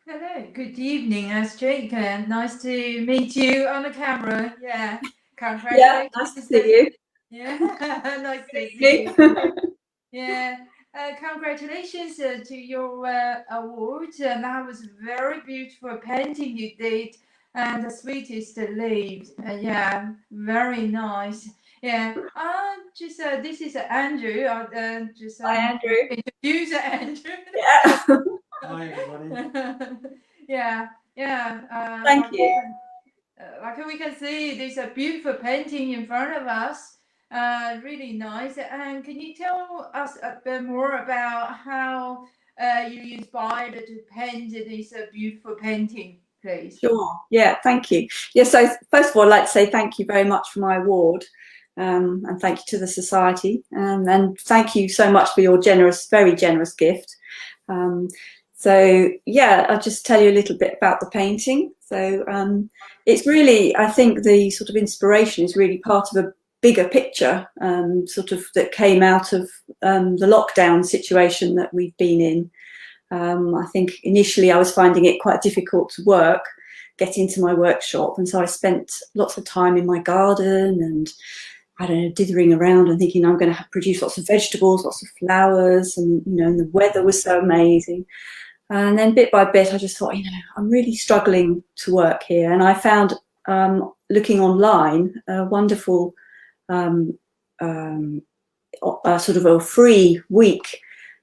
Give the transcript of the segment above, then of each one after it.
Hello, good evening, Astrig. Nice to meet you on the camera. Yeah, Yeah, congratulations. nice to see you. Yeah, nice to see you. Good Yeah, congratulations to your award. That was a very beautiful painting you did, and the sweetest leaves. Yeah, very nice. Yeah, just this is Andrew. Just Hi, Andrew. introduce Andrew. Yeah, Hi, everybody. Yeah, yeah. thank you. Like we can see, there's a beautiful painting in front of us. Really nice. And can you tell us a bit more about how you inspired to paint this beautiful painting, please? Sure. Yeah, thank you. Yeah, so first of all, I'd like to say thank you very much for my award, and thank you to the Society, and thank you so much for your generous, very generous gift. Um, so yeah, I'll just tell you a little bit about the painting. So it's really, I think the sort of inspiration is really part of a bigger picture, sort of that came out of the lockdown situation that we've been in. I think initially I was finding it quite difficult to get into my workshop, and so I spent lots of time in my garden and I don't know, dithering around and thinking I'm going to produce lots of vegetables, lots of flowers, and and the weather was so amazing. And then bit by bit, I just thought, I'm really struggling to work here. And I found, looking online, a wonderful sort of a free week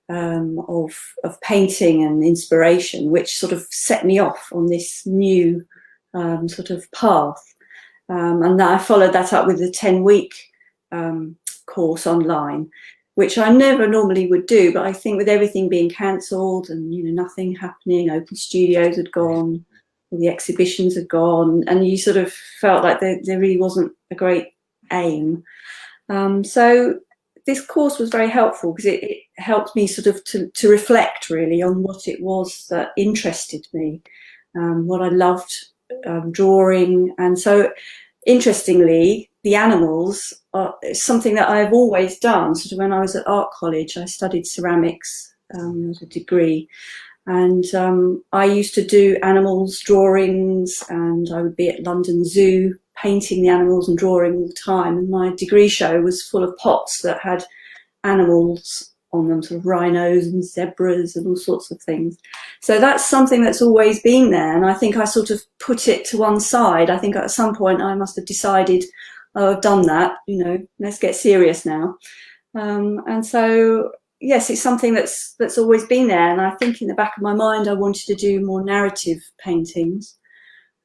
of painting and inspiration, which sort of set me off on this new sort of path. And then I followed that up with a 10-week course online, which I never normally would do, but I think with everything being cancelled and nothing happening, open studios had gone, all the exhibitions had gone, and you sort of felt like there really wasn't a great aim. So this course was very helpful because it helped me sort of to reflect really on what it was that interested me, what I loved drawing. And so interestingly, the animals are something that I've always done. Sort of when I was at art college, I studied ceramics as a degree. And I used to do animals drawings, and I would be at London Zoo painting the animals and drawing all the time. And my degree show was full of pots that had animals on them, sort of rhinos and zebras and all sorts of things. So that's something that's always been there. And I think I sort of put it to one side. I think at some point I must have decided, oh, I've done that, let's get serious now. And so yes, it's something that's always been there. And I think in the back of my mind, I wanted to do more narrative paintings.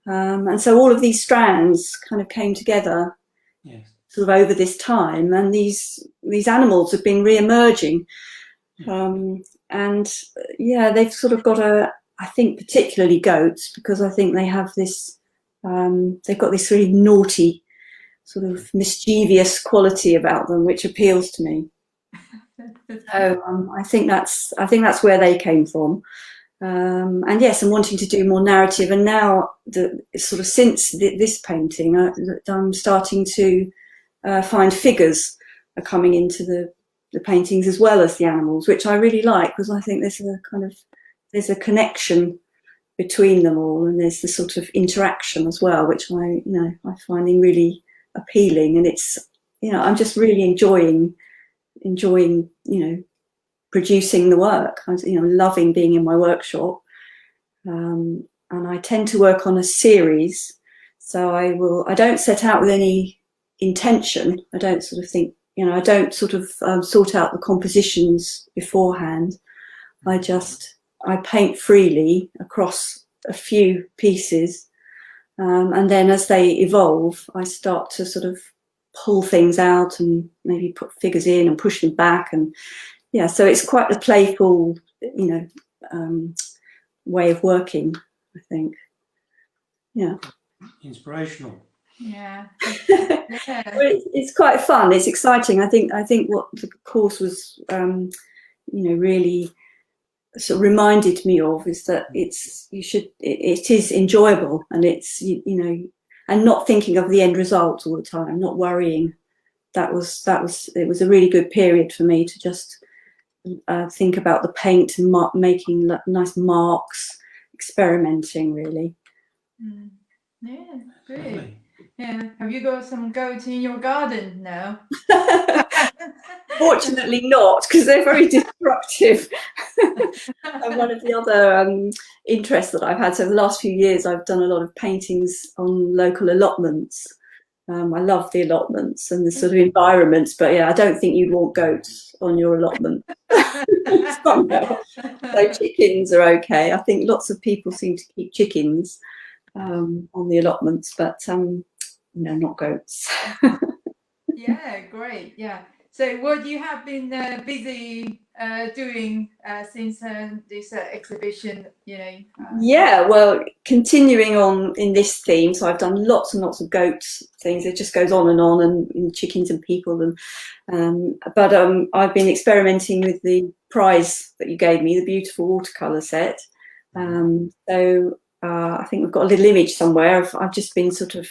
And so all of these strands kind of came together, yes, sort of over this time. And these animals have been re-emerging. And yeah, they've sort of got I think particularly goats, because I think they have this, they've got this really naughty, sort of mischievous quality about them, which appeals to me. So I think that's where they came from. And yes, I'm wanting to do more narrative. And now, sort of since this painting, I'm starting to find figures are coming into the paintings as well as the animals, which I really like, because I think there's a connection between them all, and there's the sort of interaction as well, which I'm finding really appealing. And it's, I'm just really enjoying producing the work. I'm loving being in my workshop, and I tend to work on a series. So I don't set out with any intention. I don't sort of think, I don't sort of sort out the compositions beforehand. I paint freely across a few pieces, and then as they evolve, I start to sort of pull things out and maybe put figures in and push them back. And yeah, so it's quite a playful, way of working, I think. Yeah. Inspirational. Yeah. Well, it's quite fun. It's exciting. I think what the course was, really sort of reminded me of is that it is enjoyable, and it's, and not thinking of the end result all the time, not worrying. It was a really good period for me to just think about the paint and making nice marks experimenting really. Mm. Yeah, good. Lovely. Yeah. Have you got some goats in your garden now? Fortunately not, because they're very destructive. And one of the other interests that I've had, so the last few years I've done a lot of paintings on local allotments. I love the allotments and the sort of environments, but yeah, I don't think you'd want goats on your allotment. Somehow. So chickens are okay. I think lots of people seem to keep chickens on the allotments, but no, not goats. Yeah, great. Yeah. So what you have been busy doing since this exhibition, you know? Yeah, well, continuing on in this theme, so I've done lots and lots of goats things. It just goes on, and chickens and people, and but I've been experimenting with the prize that you gave me, the beautiful watercolor set. So I think we've got a little image somewhere. I've just been sort of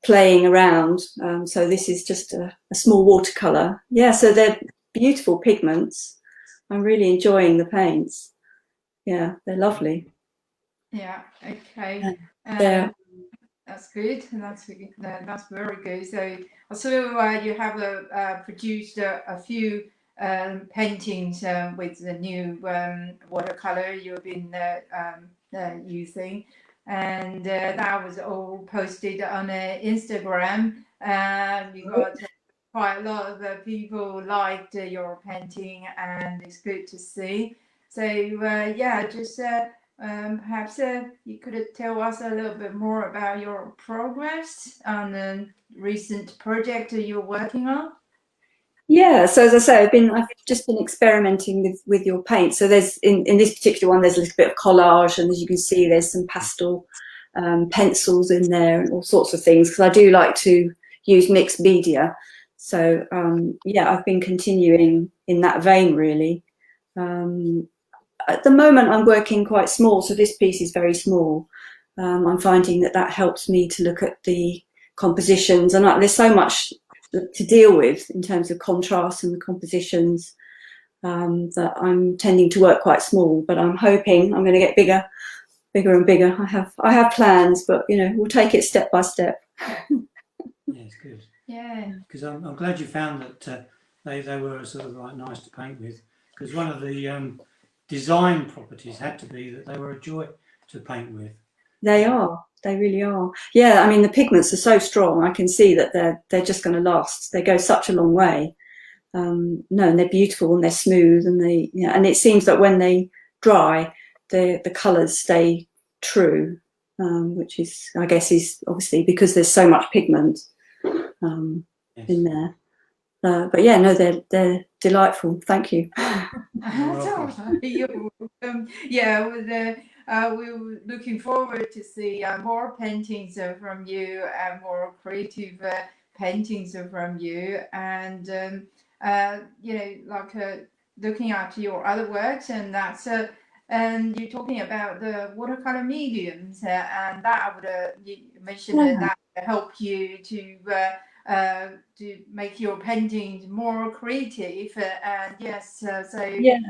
playing around. So this is just a small watercolor. Yeah, so they're beautiful pigments. I'm really enjoying the paints. Yeah, they're lovely. Yeah. Okay. Yeah. That's good. That's very good. So also you have produced a few paintings with the new watercolor you've been using, and that was all posted on Instagram. You got quite a lot of people liked your painting, and it's good to see. So yeah, just. Perhaps you could tell us a little bit more about your progress on the recent project you're working on. Yeah, so as I say, I've just been experimenting with your paint. So there's in this particular one, there's a little bit of collage, and as you can see, there's some pastel pencils in there and all sorts of things, because I do like to use mixed media. So yeah, I've been continuing in that vein really. At the moment, I'm working quite small, so this piece is very small. I'm finding that helps me to look at the compositions, and there's so much to deal with in terms of contrast and the compositions that I'm tending to work quite small. But I'm hoping I'm going to get bigger and bigger. I have plans, but you know, we'll take it step by step. Yeah, it's good. Yeah. Because I'm glad you found that they were sort of like nice to paint with. Because one of the design properties had to be that they were a joy to paint with. They are. They really are. Yeah, I mean the pigments are so strong. I can see that they're just going to last. They go such a long way. No, and they're beautiful and they're smooth, and and it seems that when they dry, the colours stay true, which is, I guess, is obviously because there's so much pigment Yes. in there. But yeah, no, they're delightful. Thank you. You're welcome. Yeah, we were looking forward to see more paintings from you and more creative paintings from you, and you know, like looking at your other works, and that's and you're talking about the watercolor mediums, and that would you mentioned that help you to make your paintings more creative, and yes, so Yes.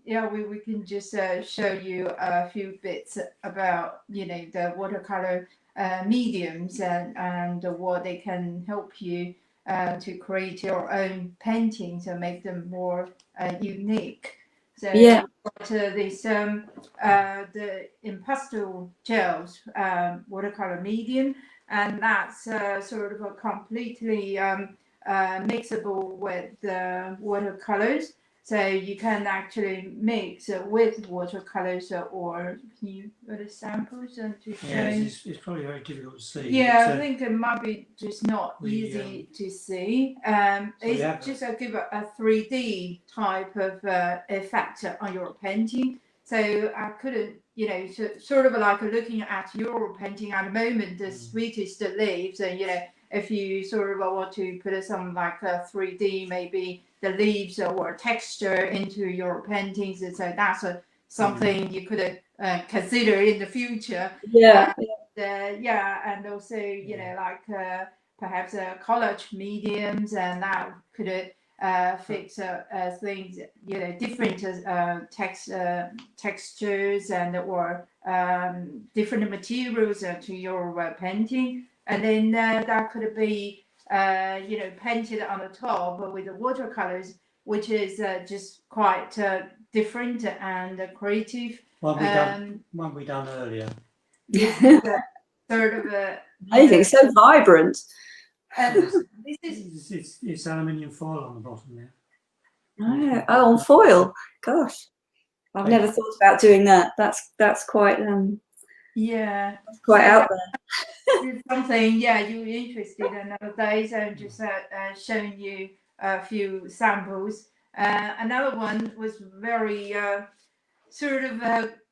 yeah, we can just show you a few bits about, you know, the watercolor mediums, and what they can help you to create your own paintings and make them more unique. So Yeah. this the impasto gels watercolor medium, and that's sort of a completely mixable with the watercolors. So you can actually mix with watercolors, or can you go to samples and to show? Yeah, it's probably very difficult to see. Yeah, but, I think it might be just not easy to see. It's just give a 3D type of effect on your painting. So I couldn't, you know, sort of like looking at your painting at the moment, the Sweetest Leaves, and you know, if you sort of want to put some like a 3D, maybe the leaves or texture into your paintings, so that's something you could consider in the future. Yeah. Yeah, and also, you know, like perhaps collage mediums, and that could fix things, different textures and or different materials to your painting, and then that could be painted on the top with the watercolors, which is just quite different and creative. One we done earlier. This is sort of a amazing, so vibrant. It's aluminium foil on the bottom there. Oh, on foil. Gosh, I've never thought about doing that. That's quite quite out there. It's something you're interested in nowadays. I'm just showing you a few samples. Another one was very sort of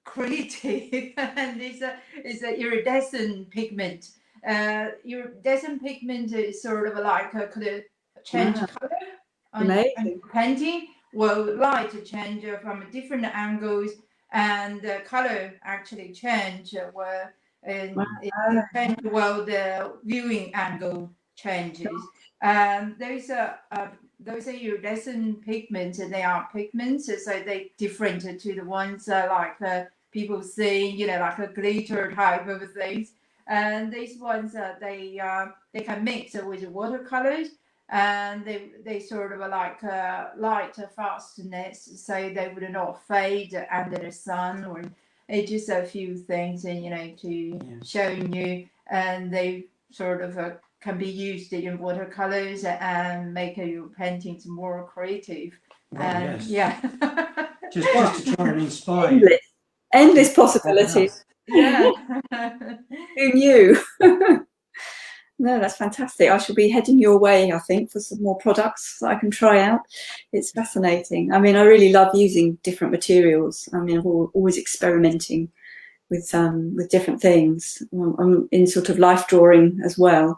creative, and it's a iridescent pigment. Iridescent pigment is sort of like could change color on painting. Well, light change from different angles, and the color actually change it depends the viewing angle changes. Those are iridescent pigments, and they are pigments, so they different to the ones like people see, like a glitter type of things. And these ones they can mix with watercolors, and they sort of like light fastness, so they would not fade under the sun, or it's just a few things, and to showing you, and they sort of can be used in watercolors and make your paintings more creative. Right, yes. just to try and inspire endless possibilities. Yeah. Who knew? No, that's fantastic. I shall be heading your way, I think, for some more products that I can try out. It's fascinating. I mean, I really love using different materials. I mean, I'm always experimenting with different things. I'm in sort of life drawing as well.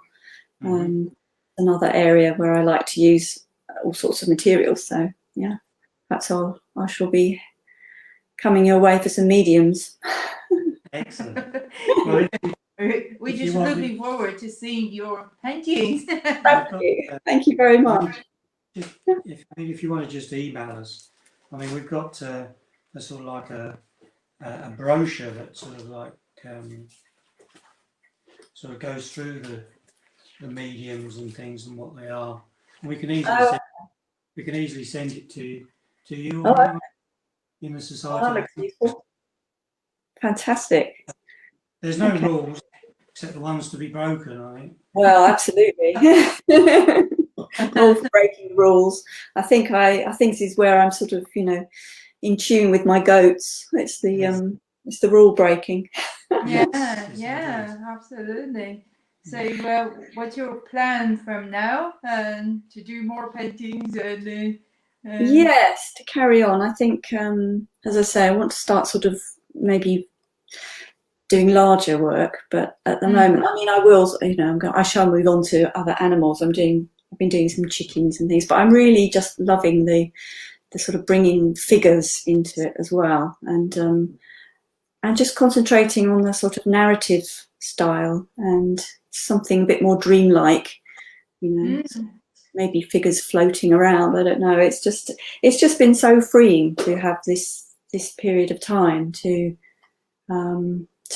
Another area where I like to use all sorts of materials. So yeah, that's all. I shall be coming your way for some mediums. Excellent. Well, we're just looking forward to seeing your paintings. Thank you very much. If you want to just email us, I mean, we've got a sort of like a brochure that sort of like sort of goes through the mediums and things and what they are. And we can easily send it to you in the society. Fantastic. There's no rules except the ones to be broken, I think. Well, absolutely. All for breaking the rules. I think this is where I'm sort of, in tune with my goats. It's the rule breaking. Yeah, absolutely. So, what's your plan from now? To do more paintings and yes, to carry on. I think, as I say, I want to start sort of maybe doing larger work, but at the moment, I mean, I will, I shall move on to other animals. I've been doing some chickens and things, but I'm really just loving the sort of bringing figures into it as well, and just concentrating on the sort of narrative style and something a bit more dreamlike, maybe figures floating around. I don't know. It's just been so freeing to have this period of time to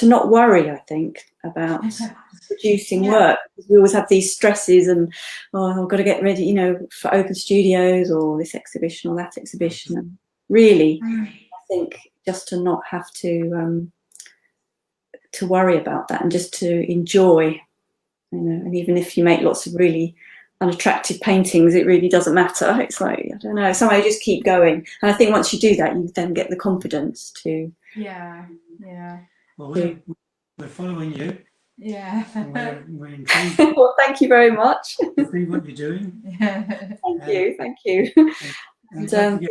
not worry, I think, about producing work. We always have these stresses and, I've got to get ready, for open studios or this exhibition or that exhibition. And really, I think just to not have to worry about that and just to enjoy, and even if you make lots of really unattractive paintings, it really doesn't matter. It's like, I don't know, somehow you just keep going. And I think once you do that, you then get the confidence to... Yeah. Well, we're following you. Yeah. We're intrigued. Well, thank you very much. To see what you're doing. Thank you. And don't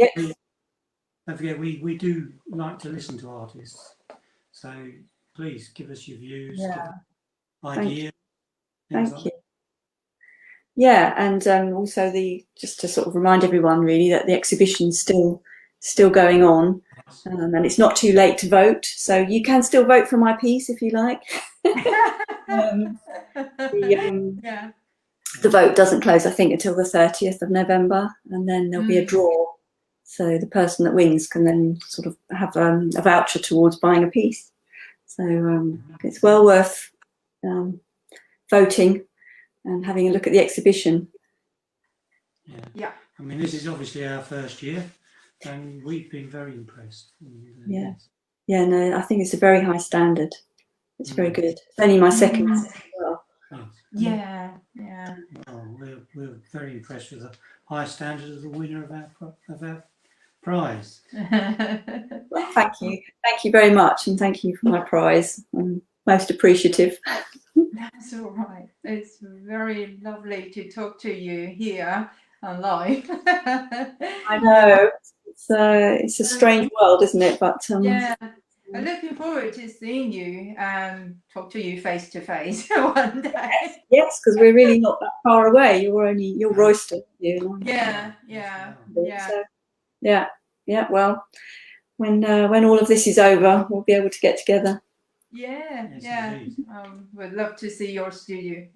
forget, we do like to listen to artists. So please give us your views, ideas. Thank you. Yeah, and also just to sort of remind everyone really that the exhibition's still going on. And it's not too late to vote, so you can still vote for my piece if you like. The vote doesn't close, I think, until the 30th of November, and then there'll be a draw. So the person that wins can then sort of have a voucher towards buying a piece. So it's well worth voting and having a look at the exhibition. Yeah. I mean, this is obviously our first year, and we've been very impressed. Yeah. Yeah, no, I think it's a very high standard. It's very good. It's only my second as well. Yeah. Well, we're very impressed with the high standard of the winner of our prize. Well, thank you very much, and thank you for my prize. I'm most appreciative. That's all right. It's very lovely to talk to you here live. I know it's a strange world, isn't it? But yeah, I'm looking forward to seeing you and talk to you face to face one day. Yes, because we're really not that far away. You're Royston. Yeah. So, yeah. Well, when all of this is over, we'll be able to get together. Yeah. We'd love to see your studio.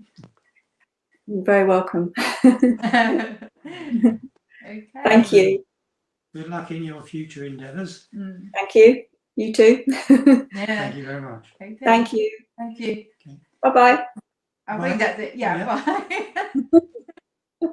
You're very welcome. Okay. Thank you. Good luck in your future endeavours. Thank you. You too. Yeah. Thank you very much. Okay. Thank you. Thank you. Okay. Bye-bye. I think that's it. Yeah. Yeah. Bye.